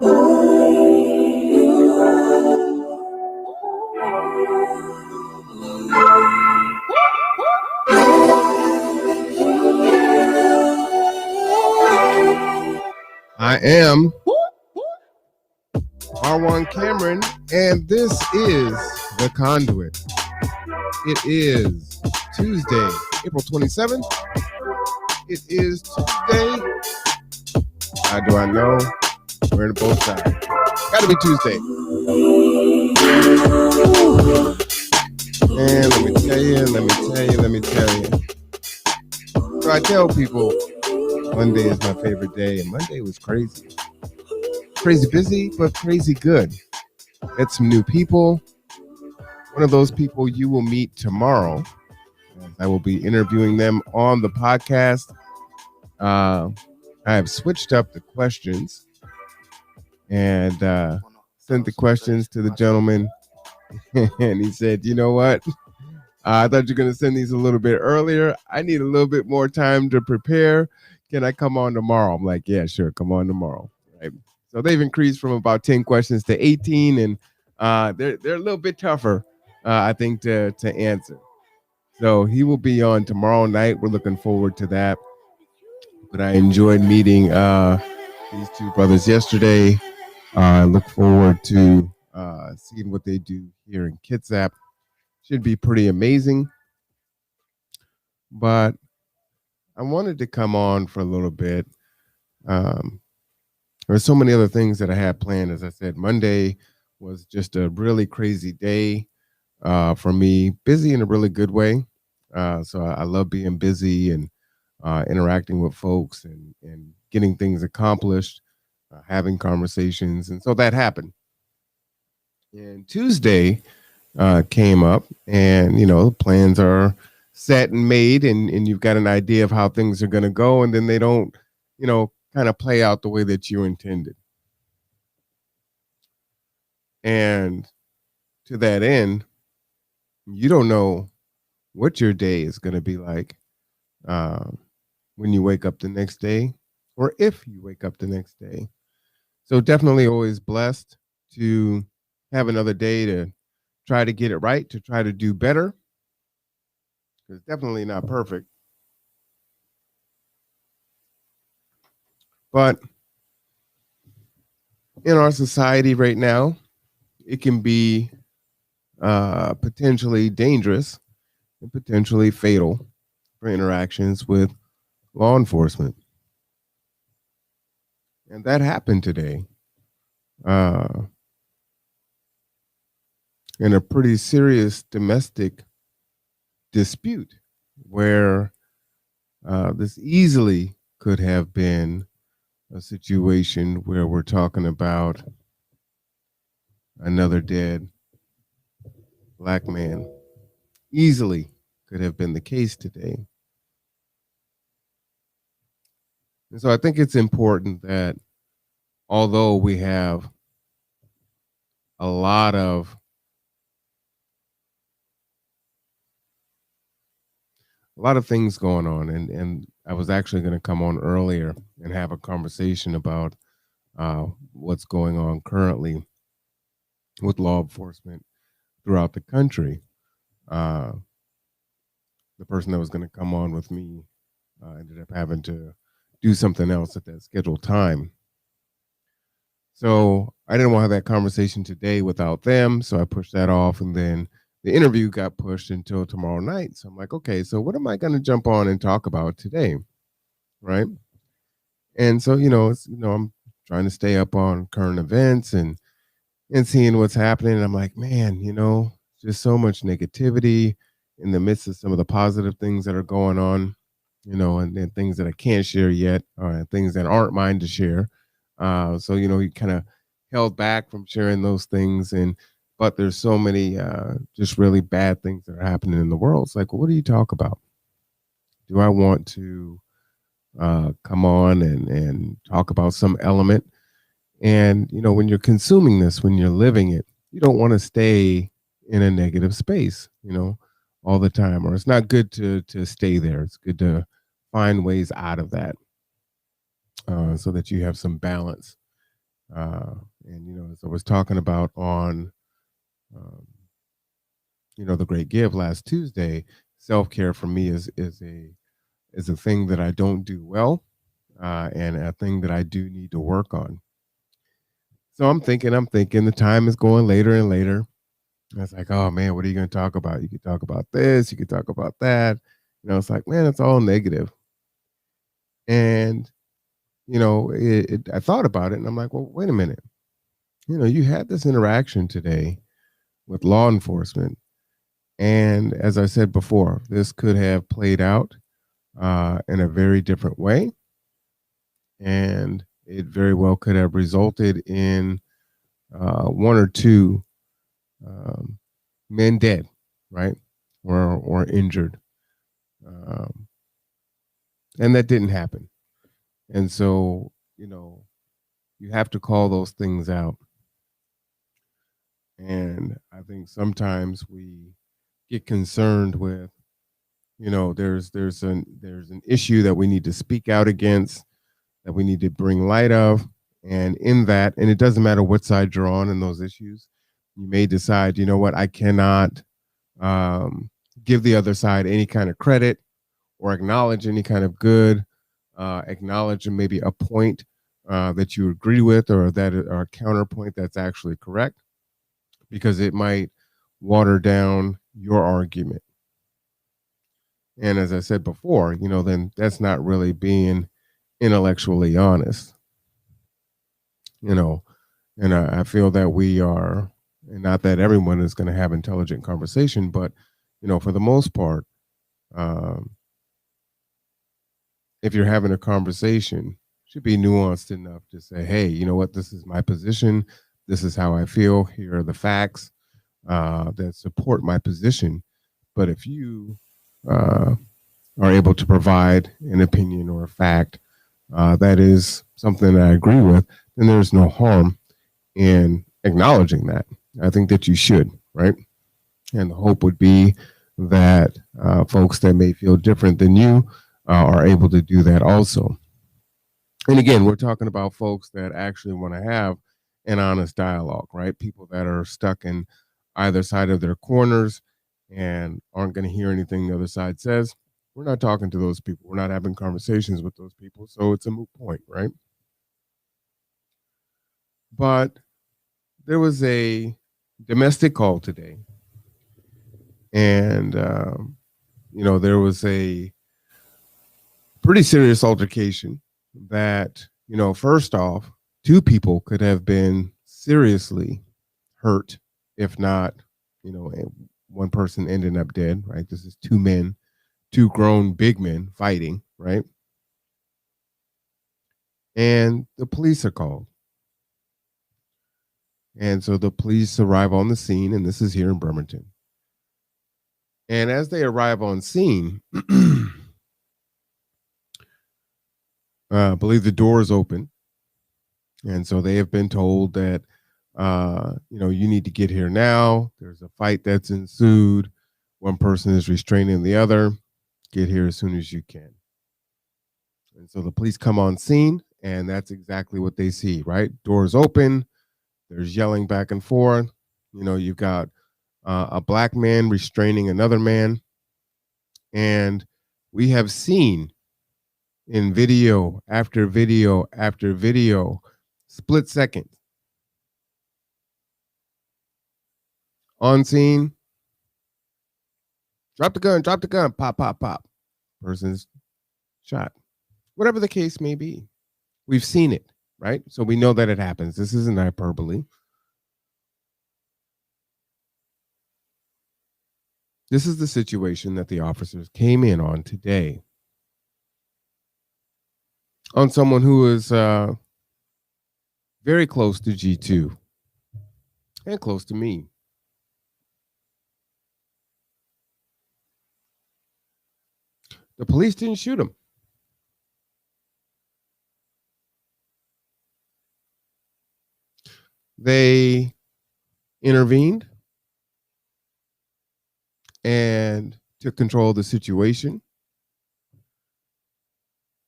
I am R1 Cameron, and this is The Conduit. It is Tuesday, April 27th. It is Tuesday. How do I know? We're in both sides. Gotta be Tuesday. And let me tell you. So I tell people Monday is my favorite day, and Monday was crazy. Crazy busy, but crazy good. Met some new people. One of those people you will meet tomorrow. I will be interviewing them on the podcast. I have switched up the questions and sent the questions to the gentleman. And he said, you know what? I thought you were going to send these a little bit earlier. I need a little bit more time to prepare. Can I come on tomorrow? I'm like, yeah, sure. Come on tomorrow. Right. So they've increased from about 10 questions to 18, and they're a little bit tougher, I think, to answer. So he will be on tomorrow night. We're looking forward to that. But I enjoyed meeting these two brothers yesterday. I look forward to seeing what they do here in Kitsap. Should be pretty amazing. But I wanted to come on for a little bit. There's so many other things that I had planned. As I said, Monday was just a really crazy day for me. Busy in a really good way. So I love being busy and interacting with folks and getting things accomplished, having conversations. And so that happened. And Tuesday came up, and, you know, plans are set and made, and you've got an idea of how things are going to go. And then they don't, you know, kind of play out the way that you intended. And to that end, you don't know what your day is going to be like when you wake up the next day, or if you wake up the next day. So definitely always blessed to have another day to try to get it right, to try to do better. It's definitely not perfect. But in our society right now, it can be potentially dangerous and potentially fatal for interactions with law enforcement. And that happened today in a pretty serious domestic dispute where this easily could have been a situation where we're talking about another dead Black man. Easily could have been the case today. And so I think it's important that although we have a lot of things going on, and I was actually going to come on earlier and have a conversation about what's going on currently with law enforcement throughout the country. The person that was going to come on with me ended up having to do something else at that scheduled time. So I didn't want to have that conversation today without them, so I pushed that off, and then the interview got pushed until tomorrow night. So I'm like, okay, so what am I going to jump on and talk about today, right? And so, I'm trying to stay up on current events and seeing what's happening. And I'm like, man, just so much negativity in the midst of some of the positive things that are going on, and things that I can't share yet, or things that aren't mine to share. So, he kind of held back from sharing those things. But there's so many just really bad things that are happening in the world. It's like, well, what do you talk about? Do I want to come on and talk about some element? And, when you're consuming this, when you're living it, you don't want to stay in a negative space, all the time. Or it's not good to stay there. It's good to find ways out of that so that you have some balance And as I was talking about on, um, the Great Give last Tuesday, self care for me is a thing that I don't do well, and a thing that I do need to work on. So I'm thinking, the time is going later and later. I was like, oh man, what are you going to talk about? You could talk about this, you could talk about that. It's like, man, it's all negative. And I thought about it, and I'm like, well, wait a minute. You had this interaction today with law enforcement, and as I said before, this could have played out in a very different way, and it very well could have resulted in one or two um, men dead, right, or injured, um, and that didn't happen. And so, you have to call those things out. And I think sometimes we get concerned with, there's an issue that we need to speak out against, that we need to bring light of. And in that, and it doesn't matter what side you're on in those issues, you may decide, you know what, I cannot um, give the other side any kind of credit or acknowledge any kind of good, acknowledge maybe a point that you agree with, or that or a counterpoint that's actually correct, because it might water down your argument. And as I said before, then that's not really being intellectually honest, you know. And I feel that we are, and not that everyone is going to have intelligent conversation, but, for the most part, um, if you're having a conversation, should be nuanced enough to say, hey, you know what, this is my position. This is how I feel. Here are the facts that support my position. But if you are able to provide an opinion or a fact that is something that I agree with, then there's no harm in acknowledging that. I think that you should, right? And the hope would be that folks that may feel different than you are able to do that also. And again, we're talking about folks that actually want to have an honest dialogue, right? People that are stuck in either side of their corners and aren't going to hear anything the other side says. We're not talking to those people. We're not having conversations with those people. So it's a moot point, right? But there was a domestic call today. And, there was a pretty serious altercation that, first off, two people could have been seriously hurt, if not, one person ended up dead, right? This is two men, two grown big men fighting, right? And the police are called. And so the police arrive on the scene, and this is here in Bremerton. And as they arrive on scene, I believe the door is open. And so they have been told that, you need to get here now. There's a fight that's ensued. One person is restraining the other. Get here as soon as you can. And so the police come on scene, and that's exactly what they see, right? Doors open. There's yelling back and forth. You've got a black man restraining another man. And we have seen in video after video after video, split second, on scene, drop the gun, pop, pop, pop. Person's shot. Whatever the case may be. We've seen it, right? So we know that it happens. This isn't hyperbole. This is the situation that the officers came in on today. On someone who is very close to G2 and close to me. The police didn't shoot him. They intervened and took control of the situation.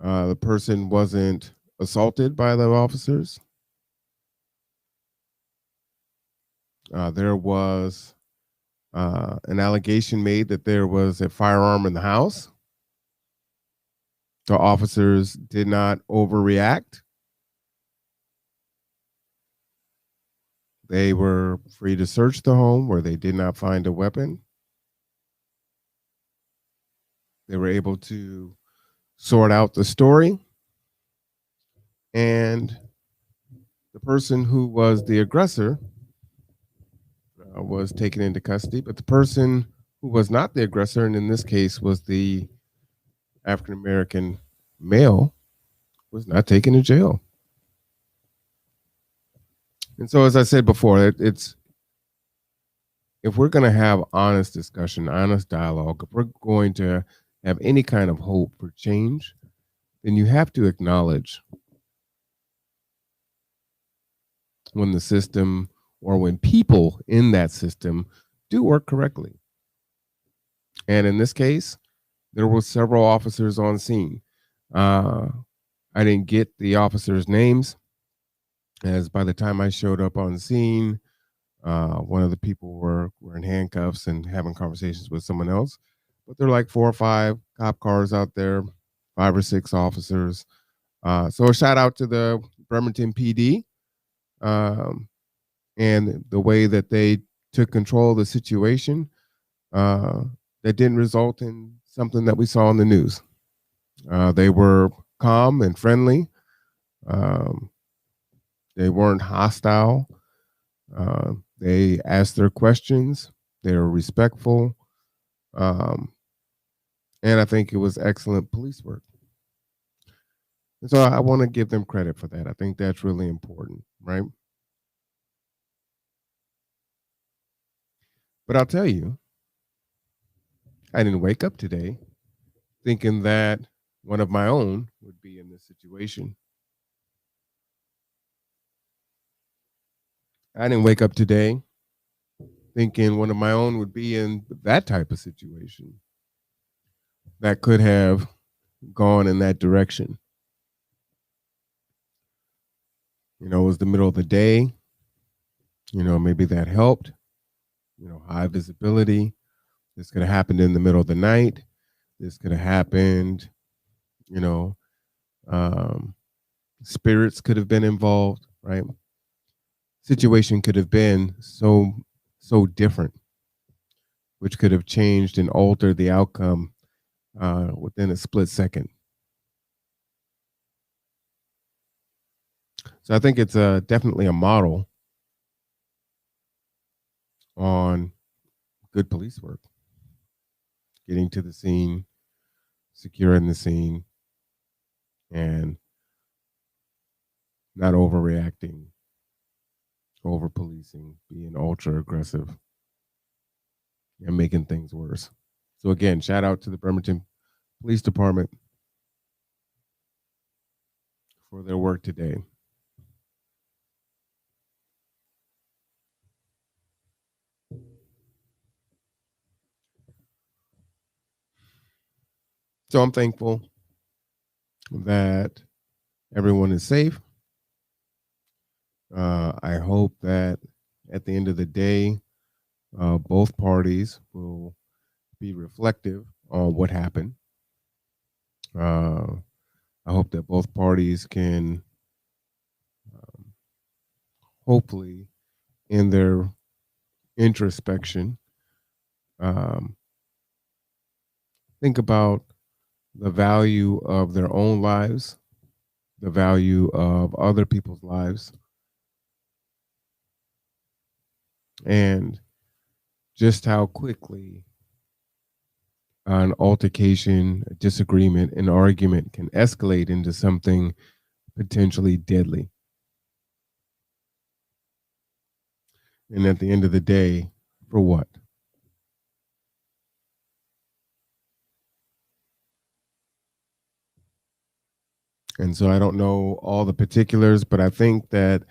The person wasn't assaulted by the officers. There was an allegation made that there was a firearm in the house. The officers did not overreact. They were free to search the home where they did not find a weapon. They were able to sort out the story, and the person who was the aggressor was taken into custody, but the person who was not the aggressor, and in this case was the African American male, was not taken to jail. And so, as I said before, it's if we're going to have honest discussion, honest dialogue, if we're going to have any kind of hope for change, then you have to acknowledge when the system or when people in that system do work correctly. And in this case, there were several officers on scene. Uh, I didn't get the officers' names, as by the time I showed up on scene, one of the people were in handcuffs and having conversations with someone else. But there are like 4 or 5 cop cars out there, 5 or 6 officers. So a shout out to the Bremerton PD and the way that they took control of the situation uh, that didn't result in something that we saw in the news. They were calm and friendly. Um, they weren't hostile. They asked their questions. They were respectful. Um, and I think it was excellent police work. And so I want to give them credit for that. I think that's really important, right? But I'll tell you, I didn't wake up today thinking that one of my own would be in this situation. I didn't wake up today thinking one of my own would be in that type of situation that could have gone in that direction. It was the middle of the day. Maybe that helped. High visibility. This could have happened in the middle of the night. This could have happened, you know, um, spirits could have been involved, right? Situation could have been so different, which could have changed and altered the outcome within a split second. So I think it's definitely a model on good police work, getting to the scene, securing the scene, and not overreacting, over policing, being ultra aggressive, and making things worse. So again, shout out to the Bremerton Police Department for their work today. So I'm thankful that everyone is safe. I hope that at the end of the day, both parties will be reflective on what happened. I hope that both parties can hopefully, in their introspection, um, think about the value of their own lives, the value of other people's lives, and just how quickly an altercation, a disagreement, an argument can escalate into something potentially deadly. And at the end of the day, for what? And so I don't know all the particulars, but I think that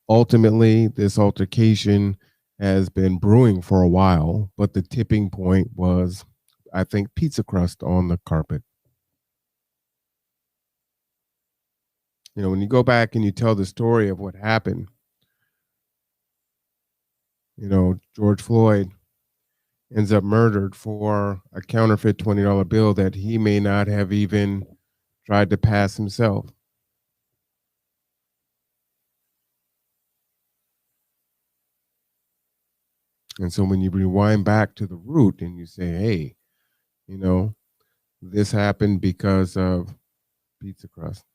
ultimately this altercation has been brewing for a while. But the tipping point was, I think, pizza crust on the carpet. When you go back and you tell the story of what happened, George Floyd ends up murdered for a counterfeit $20 bill that he may not have even tried to pass himself. And so when you rewind back to the root and you say, hey, this happened because of pizza crust.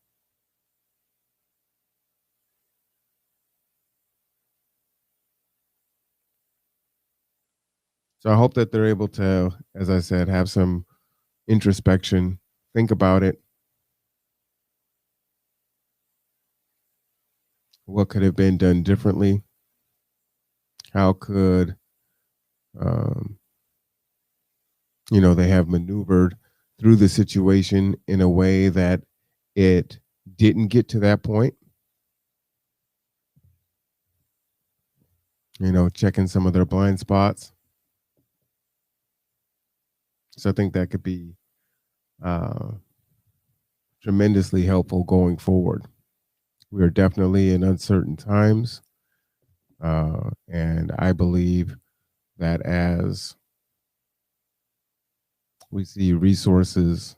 So I hope that they're able to, as I said, have some introspection, think about it. What could have been done differently? How could, they have maneuvered through the situation in a way that it didn't get to that point? Checking some of their blind spots. So I think that could be tremendously helpful going forward. We are definitely in uncertain times. And I believe that as we see resources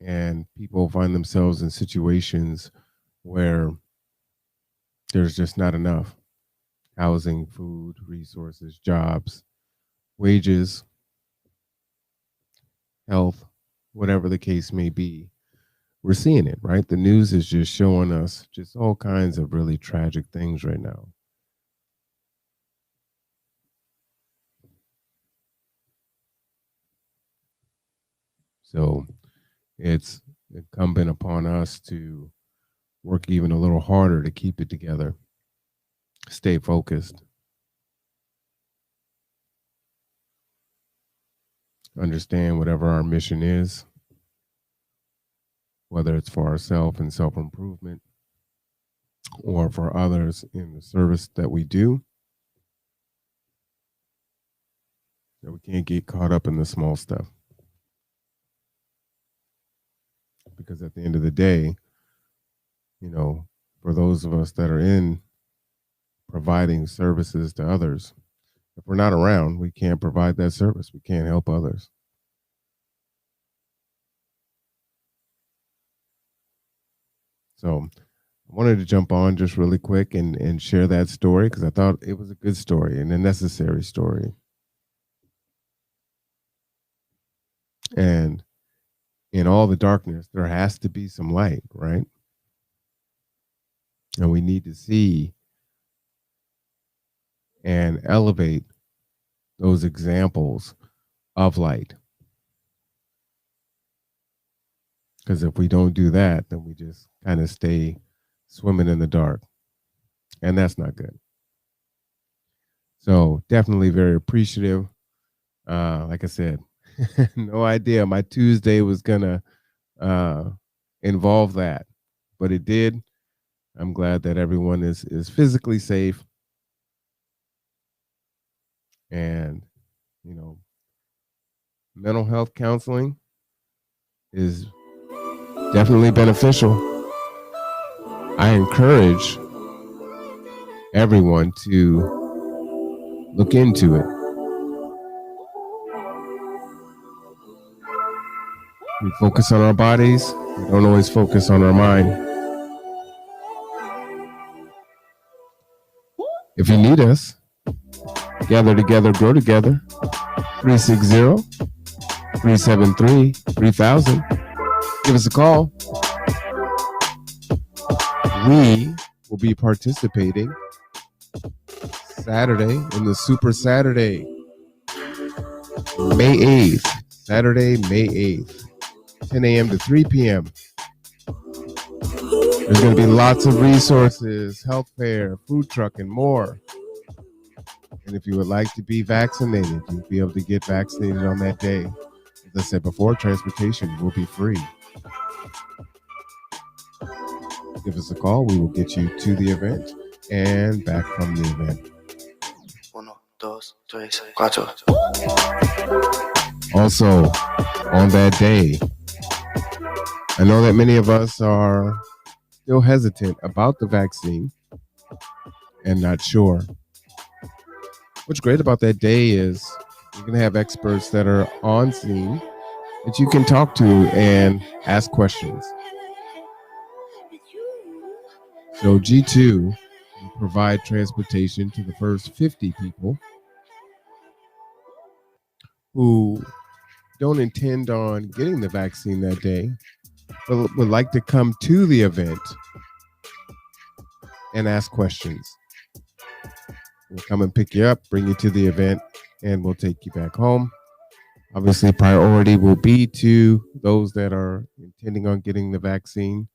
and people find themselves in situations where there's just not enough housing, food, resources, jobs, wages, health, whatever the case may be, we're seeing it, right? The news is just showing us just all kinds of really tragic things right now. So it's incumbent upon us to work even a little harder to keep it together, stay focused, understand whatever our mission is, whether it's for ourselves and self-improvement or for others in the service that we do, that we can't get caught up in the small stuff. Because at the end of the day, for those of us that are in providing services to others, if we're not around, we can't provide that service. We can't help others. So I wanted to jump on just really quick and share that story because I thought it was a good story and a necessary story. And in all the darkness, there has to be some light, right? And we need to see and elevate those examples of light. Because if we don't do that, then we just kind of stay swimming in the dark. And that's not good. So definitely very appreciative. Like I said, no idea my Tuesday was going to involve that, but it did. I'm glad that everyone is physically safe. And, mental health counseling is definitely beneficial. I encourage everyone to look into it. We focus on our bodies, we don't always focus on our mind. If you need us, gather together, grow together. 360-373-3000. Give us a call. We will be participating Saturday in the Super Saturday, May 8th. Saturday, May 8th, 10 a.m. to 3 p.m. There's going to be lots of resources, health fair, food truck, and more. And if you would like to be vaccinated, you'll be able to get vaccinated on that day. As I said before, transportation will be free. Give us a call. We will get you to the event and back from the event. 1, 2, 3, 4. Also, on that day, I know that many of us are still hesitant about the vaccine and not sure. What's great about that day is you're going to have experts that are on scene that you can talk to and ask questions. So G2 will provide transportation to the first 50 people who don't intend on getting the vaccine that day, but would like to come to the event and ask questions. We'll come and pick you up, bring you to the event, and we'll take you back home. Obviously, priority will be to those that are intending on getting the vaccine.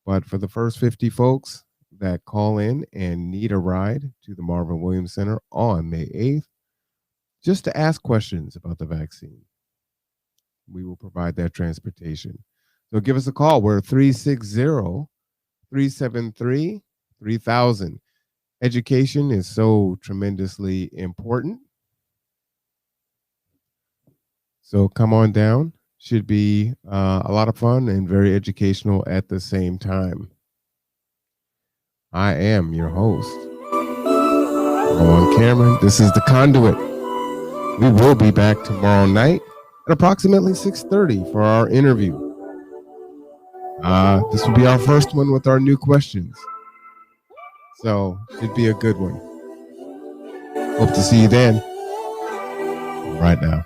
But for the first 50 folks that call in and need a ride to the Marvin Williams Center on May 8th, just to ask questions about the vaccine, we will provide that transportation. So give us a call. We're 360-373-3000. Education is so tremendously important. So come on down. Should be a lot of fun and very educational at the same time. I am your host, Rowan Cameron. This is the Conduit. We will be back tomorrow night at approximately 6:30 for our interview. This will be our first one with our new questions. So should be a good one. Hope to see you then. Right now.